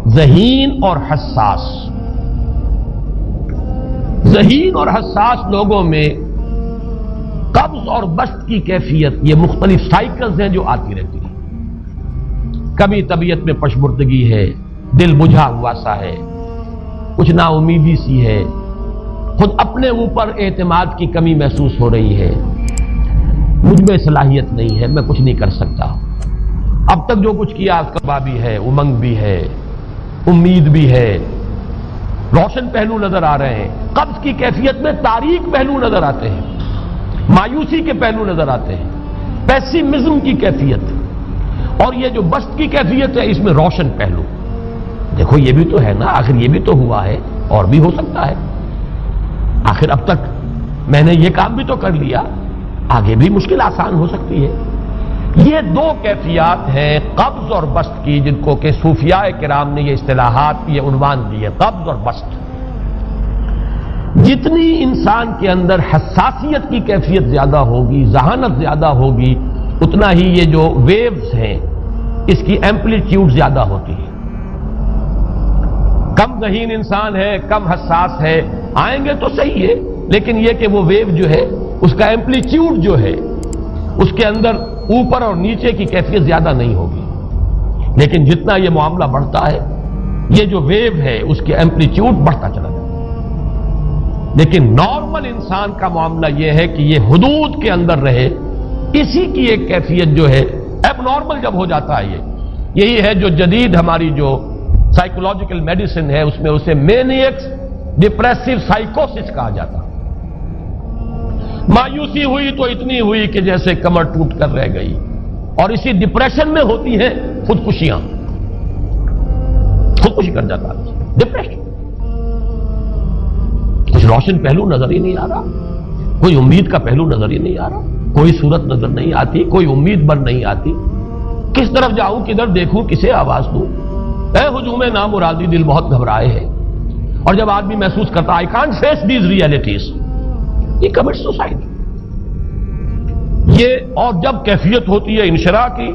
ذہین اور حساس. ذہین اور حساس لوگوں میں قبض اور بسط کی کیفیت، یہ مختلف سائیکلز ہیں جو آتی رہتی ہیں. کبھی طبیعت میں پشمردگی ہے، دل بجھا ہوا سا ہے، کچھ نا امیدی سی ہے، خود اپنے اوپر اعتماد کی کمی محسوس ہو رہی ہے، مجھ میں صلاحیت نہیں ہے، میں کچھ نہیں کر سکتا، اب تک جو کچھ کیا اس کا بھی ہے، امنگ بھی ہے، امید بھی ہے، روشن پہلو نظر آ رہے ہیں. قبض کی کیفیت میں تاریک پہلو نظر آتے ہیں، مایوسی کے پہلو نظر آتے ہیں، پیسیمزم کی کیفیت. اور یہ جو بسط کی کیفیت ہے اس میں روشن پہلو. دیکھو یہ بھی تو ہے نا، آخر یہ بھی تو ہوا ہے اور بھی ہو سکتا ہے، آخر اب تک میں نے یہ کام بھی تو کر لیا، آگے بھی مشکل آسان ہو سکتی ہے. یہ دو کیفیات ہیں قبض اور بسط کی، جن کو کہ صوفیاء کرام نے یہ اصطلاحات، یہ عنوان دیے، قبض اور بسط. جتنی انسان کے اندر حساسیت کی کیفیت زیادہ ہوگی، ذہانت زیادہ ہوگی، اتنا ہی یہ جو ویوز ہیں اس کی ایمپلیٹیوڈ زیادہ ہوتی ہے. کم ذہین انسان ہے، کم حساس ہے، آئیں گے تو صحیح ہے، لیکن یہ کہ وہ ویو جو ہے اس کا ایمپلیٹیوڈ جو ہے اس کے اندر اوپر اور نیچے کی کیفیت زیادہ نہیں ہوگی. لیکن جتنا یہ معاملہ بڑھتا ہے یہ جو ویو ہے اس کی ایمپلیٹیوڈ بڑھتا چلا جاتا ہے. لیکن نارمل انسان کا معاملہ یہ ہے کہ یہ حدود کے اندر رہے. اسی کی ایک کیفیت جو ہے ایب نارمل جب ہو جاتا ہے، یہی ہے جو جدید ہماری جو سائیکولوجیکل میڈیسن ہے اس میں اسے مینیکس ڈپریسو سائیکوسس کہا جاتا. مایوسی ہوئی تو اتنی ہوئی کہ جیسے کمر ٹوٹ کر رہ گئی، اور اسی ڈپریشن میں ہوتی ہیں خودکشیاں، خودکشی کر جاتا ہے ڈپریشن. کچھ روشن پہلو نظر ہی نہیں آ رہا، کوئی امید کا پہلو نظر ہی نہیں آ رہا، کوئی صورت نظر نہیں آتی، کوئی امید بر نہیں آتی. کس طرف جاؤں، کدھر دیکھوں، کسے آواز دوں؟ اے ہجوم نامرادی، دل بہت گھبرائے ہے. اور جب آدمی محسوس کرتا I can't face these realities, یہ کمٹ سوسائڈ. یہ اور جب کیفیت ہوتی ہے انشراح کی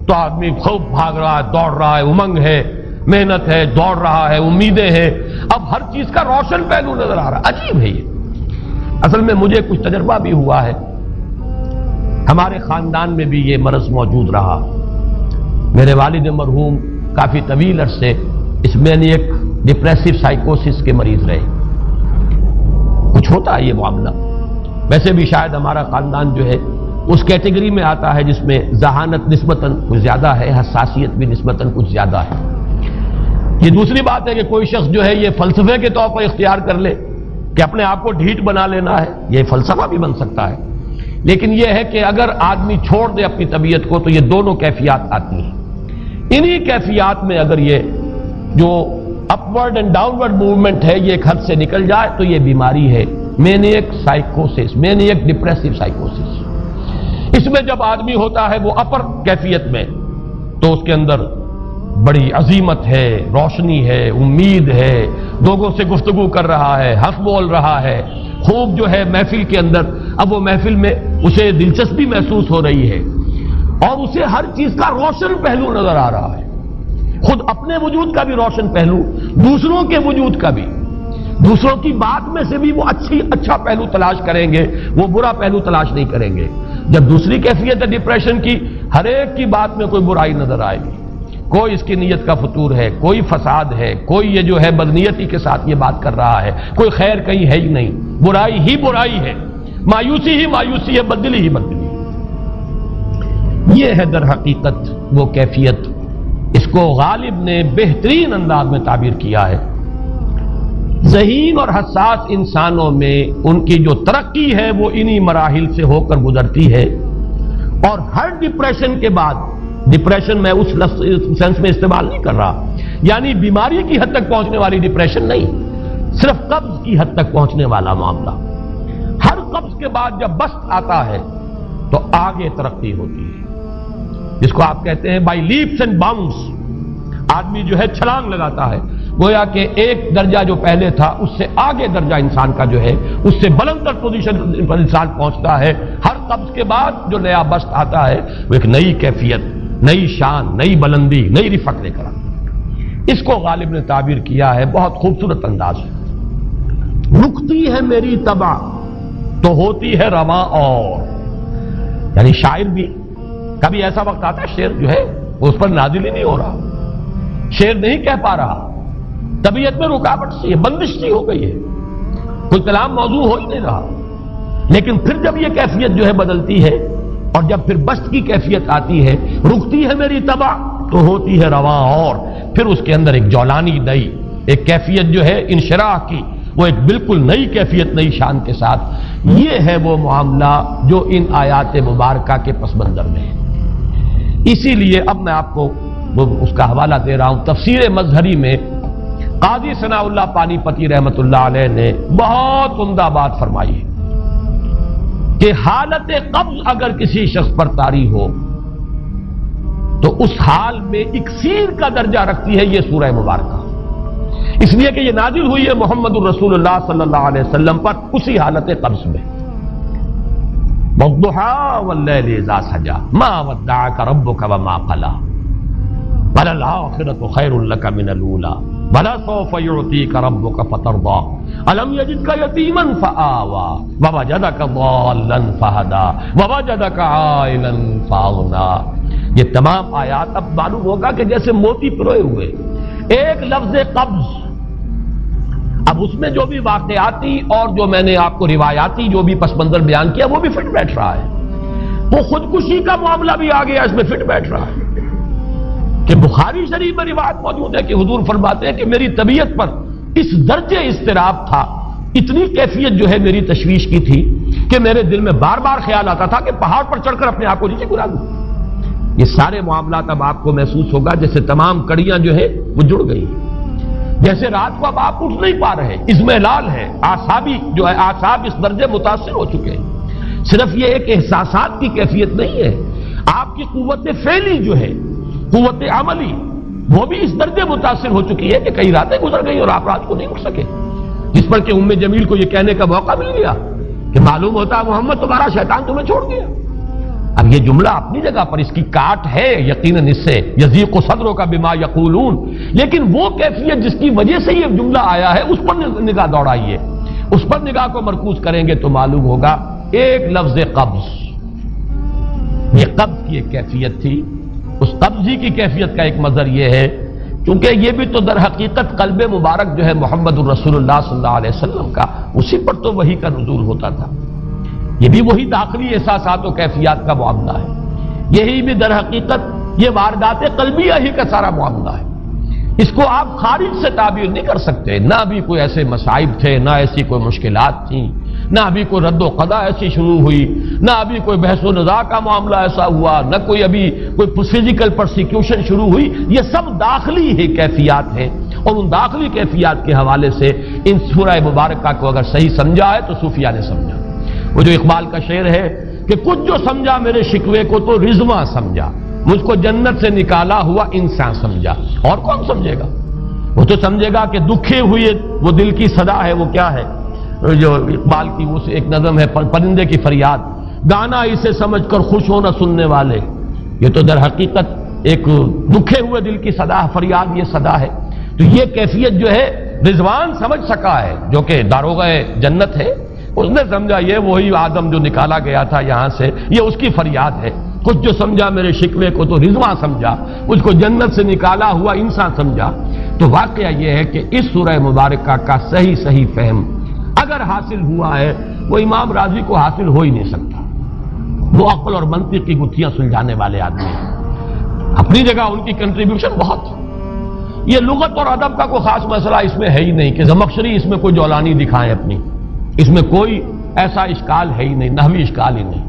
تو آدمی خوب بھاگ رہا ہے، دوڑ رہا ہے، امنگ ہے، محنت ہے، دوڑ رہا ہے، امیدیں ہیں، اب ہر چیز کا روشن پہلو نظر آ رہا ہے. عجیب ہے یہ. اصل میں مجھے کچھ تجربہ بھی ہوا ہے، ہمارے خاندان میں بھی یہ مرض موجود رہا. میرے والد مرحوم کافی طویل عرصے اس مینیک ڈپریسو سائیکوسس کے مریض رہے. کچھ ہوتا ہے یہ معاملہ. ویسے بھی شاید ہمارا خاندان جو ہے اس کیٹیگری میں آتا ہے جس میں ذہانت نسبتاً کچھ زیادہ ہے، حساسیت بھی نسبتاً کچھ زیادہ ہے. یہ دوسری بات ہے کہ کوئی شخص جو ہے یہ فلسفے کے طور پر اختیار کر لے کہ اپنے آپ کو ڈھیٹ بنا لینا ہے، یہ فلسفہ بھی بن سکتا ہے. لیکن یہ ہے کہ اگر آدمی چھوڑ دے اپنی طبیعت کو تو یہ دونوں کیفیات آتی ہیں. انہی کیفیات میں اگر یہ جو اپورڈ اینڈ ڈاؤنورڈ موومنٹ ہے یہ ایک حد سے نکل جائے تو یہ بیماری ہے مینیک سائیکوسس، مینیک ڈپریسو سائیکوسس. اس میں جب آدمی ہوتا ہے وہ اپر کیفیت میں تو اس کے اندر بڑی عظیمت ہے، روشنی ہے، امید ہے، لوگوں سے گفتگو کر رہا ہے، حق بول رہا ہے، خوب جو ہے محفل کے اندر، اب وہ محفل میں اسے دلچسپی محسوس ہو رہی ہے اور اسے ہر چیز کا روشن پہلو نظر آ رہا ہے، خود اپنے وجود کا بھی روشن پہلو، دوسروں کے وجود کا بھی. دوسروں کی بات میں سے بھی وہ اچھا پہلو تلاش کریں گے، وہ برا پہلو تلاش نہیں کریں گے. جب دوسری کیفیت ہے ڈپریشن کی، ہر ایک کی بات میں کوئی برائی نظر آئے گی، کوئی اس کی نیت کا فطور ہے، کوئی فساد ہے، کوئی یہ جو ہے بدنیتی کے ساتھ یہ بات کر رہا ہے، کوئی خیر کہیں ہے ہی نہیں، برائی ہی برائی ہے، مایوسی ہی مایوسی ہے، بدلی ہی بدلی. یہ ہے در حقیقت وہ کیفیت. اس کو غالب نے بہترین انداز میں تعبیر کیا ہے. ذہین اور حساس انسانوں میں ان کی جو ترقی ہے وہ انہی مراحل سے ہو کر گزرتی ہے. اور ہر ڈپریشن کے بعد، ڈپریشن میں اس سینس میں استعمال نہیں کر رہا یعنی بیماری کی حد تک پہنچنے والی ڈپریشن نہیں، صرف قبض کی حد تک پہنچنے والا معاملہ. ہر قبض کے بعد جب بسط آتا ہے تو آگے ترقی ہوتی ہے، جس کو آپ کہتے ہیں بائی لیپس اینڈ باؤنڈس. آدمی جو ہے چھلانگ لگاتا ہے، گویا کہ ایک درجہ جو پہلے تھا اس سے آگے درجہ انسان کا جو ہے اس سے بلند تر پوزیشن پر انسان پہنچتا ہے. ہر قبض کے بعد جو نیا بسط آتا ہے وہ ایک نئی کیفیت، نئی شان، نئی بلندی، نئی رفعت لے کر آتا ہے. اس کو غالب نے تعبیر کیا ہے بہت خوبصورت انداز ہے. رکتی ہے میری طبع تو ہوتی ہے رواں اور. یعنی شاعر بھی کبھی ایسا وقت آتا ہے شعر جو ہے اس پر نازل ہی نہیں ہو رہا, شعر نہیں کہہ پا رہا, طبیعت میں رکاوٹ سی ہے, بندش سی ہو گئی ہے, کوئی کلام موضوع ہو ہی نہیں رہا. لیکن پھر جب یہ کیفیت جو ہے بدلتی ہے اور جب پھر بست کی کیفیت آتی ہے, رکتی ہے میری طبع تو ہوتی ہے رواں اور, پھر اس کے اندر ایک جولانی نئی ایک کیفیت جو ہے انشراح کی, وہ ایک بالکل نئی کیفیت نئی شان کے ساتھ. یہ ہے وہ معاملہ جو ان آیات مبارکہ کے پس منظر میں ہے. اسی لیے اب میں آپ کو اس کا حوالہ دے رہا ہوں. تفسیر مظہری میں قاضی ثناء اللہ پانی پتی رحمت اللہ علیہ نے بہت عمدہ بات فرمائی ہے کہ حالت قبض اگر کسی شخص پر طاری ہو تو اس حال میں اکسیر کا درجہ رکھتی ہے یہ سورہ مبارکہ, اس لیے کہ یہ نازل ہوئی ہے محمد الرسول اللہ صلی اللہ علیہ وسلم پر اسی حالت قبض میں. وَالضُّحَىٰ وَاللَّيْلِ إِذَا سَجَىٰ مَا وَدَّعَكَ رَبُّكَ وَمَا قَلَىٰ وَلَلْآخِرَةُ خَيْرٌ لَكَ مِنَ الْأُولَىٰ وَلَسَوْفَ يُعْطِيكَ رَبُّكَ فَتَرْضَىٰ أَلَمْ يَجِدْكَ يَتِيمًا فَآوَىٰ وَوَجَدَكَ ضَالًّا فَهَدَىٰ وَوَجَدَكَ عَائِلًا فَأَغْنَىٰ. یہ تمام آیات اب معلوم ہوگا کہ جیسے موتی پروئے ہوئے. ایک لفظ قبض, اب اس میں جو بھی واقعاتی اور جو میں نے آپ کو روایاتی جو بھی پس منظر بیان کیا وہ بھی فٹ بیٹھ رہا ہے. وہ خودکشی کا معاملہ بھی آ گیا, اس میں فٹ بیٹھ رہا ہے کہ بخاری شریف میں روایت موجود ہے کہ حضور فرماتے ہیں کہ میری طبیعت پر اس درجے اضطراب تھا, اتنی کیفیت جو ہے میری تشویش کی تھی کہ میرے دل میں بار بار خیال آتا تھا کہ پہاڑ پر چڑھ کر اپنے آپ کو نیچے گرا دوں. یہ سارے معاملات اب آپ کو محسوس ہوگا جیسے تمام کڑیاں جو ہے وہ جڑ گئی, جیسے رات کو اب آپ اٹھ نہیں پا رہے, اضمحلال ہے, اعصابی جو ہے اعصاب اس درجے متاثر ہو چکے ہیں. صرف یہ ایک احساسات کی کیفیت نہیں ہے, آپ کی قوت فعلی جو ہے قوت عملی وہ بھی اس درجے متاثر ہو چکی ہے کہ کئی راتیں گزر گئی اور آپ رات کو نہیں اٹھ سکے, جس پر کہ ام جمیل کو یہ کہنے کا موقع مل گیا کہ معلوم ہوتا محمد تمہارا شیطان تمہیں چھوڑ گیا. اب یہ جملہ اپنی جگہ پر اس کی کاٹ ہے یقیناً, اس سے یضیق صدرک بما یقولون, لیکن وہ کیفیت جس کی وجہ سے یہ جملہ آیا ہے اس پر نگاہ دوڑائیے, اس پر نگاہ کو مرکوز کریں گے تو معلوم ہوگا ایک لفظ قبض, یہ قبض کی ایک کیفیت تھی. اس قبضی کی کیفیت کا ایک مظہر یہ ہے کیونکہ یہ بھی تو در حقیقت قلب مبارک جو ہے محمد الرسول اللہ صلی اللہ علیہ وسلم کا, اسی پر تو وحی کا نزول ہوتا تھا. یہ بھی وہی داخلی احساسات و کیفیات کا معاملہ ہے, یہی بھی در حقیقت یہ واردات قلبیہ ہی کا سارا معاملہ ہے. اس کو آپ خارج سے تعبیر نہیں کر سکتے, نہ ابھی کوئی ایسے مصائب تھے, نہ ایسی کوئی مشکلات تھیں, نہ ابھی کوئی رد و قضا ایسی شروع ہوئی, نہ ابھی کوئی بحث و نزاع کا معاملہ ایسا ہوا, نہ کوئی ابھی کوئی فزیکل پرسیکیوشن شروع ہوئی. یہ سب داخلی ہی کیفیات ہیں, اور ان داخلی کیفیات کے حوالے سے ان سورہ مبارکہ کو اگر صحیح سمجھا ہے تو صوفیہ نے سمجھا. وہ جو اقبال کا شعر ہے کہ کچھ جو سمجھا میرے شکوے کو تو رضواں سمجھا, مجھ کو جنت سے نکالا ہوا انسان سمجھا. اور کون سمجھے گا؟ وہ تو سمجھے گا کہ دکھے ہوئے وہ دل کی صدا ہے, وہ کیا ہے جو اقبال کی وہ ایک نظم ہے پرندے کی فریاد, گانا اسے سمجھ کر خوش ہونا سننے والے. یہ تو در حقیقت ایک دکھے ہوئے دل کی صدا, فریاد یہ صدا ہے. تو یہ کیفیت جو ہے رضوان سمجھ سکا ہے جو کہ داروغہ جنت ہے, اس نے سمجھا یہ وہی آدم جو نکالا گیا تھا یہاں سے, یہ اس کی فریاد ہے. کچھ جو سمجھا میرے شکوے کو تو رضواں سمجھا, اس کو جنت سے نکالا ہوا انسان سمجھا. تو واقعہ یہ ہے کہ اس سورہ مبارکہ کا صحیح فہم اگر حاصل ہوا ہے وہ امام راضی کو حاصل ہو ہی نہیں سکتا. وہ عقل اور منطق کی گتھیاں سلجھانے والے آدمی ہیں, اپنی جگہ ان کی کنٹریبیوشن بہت. یہ لغت اور ادب کا کوئی خاص مسئلہ اس میں ہے ہی نہیں کہ زمخشری اس میں کوئی جولانی دکھائیں اپنی, اس میں کوئی ایسا اشکال ہے ہی نہیں, نحوی اشکال ہی نہیں.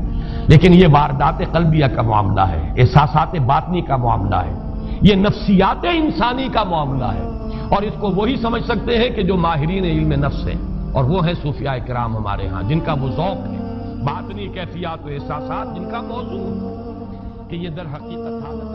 لیکن یہ واردات قلبیہ کا معاملہ ہے, احساسات باطنی کا معاملہ ہے, یہ نفسیات انسانی کا معاملہ ہے. اور اس کو وہی سمجھ سکتے ہیں کہ جو ماہرین علم نفس ہیں, اور وہ ہیں صوفیاء کرام ہمارے ہاں, جن کا وہ ذوق ہے باطنی کیفیات و احساسات, جن کا موضوع کہ یہ در حقیقت حالت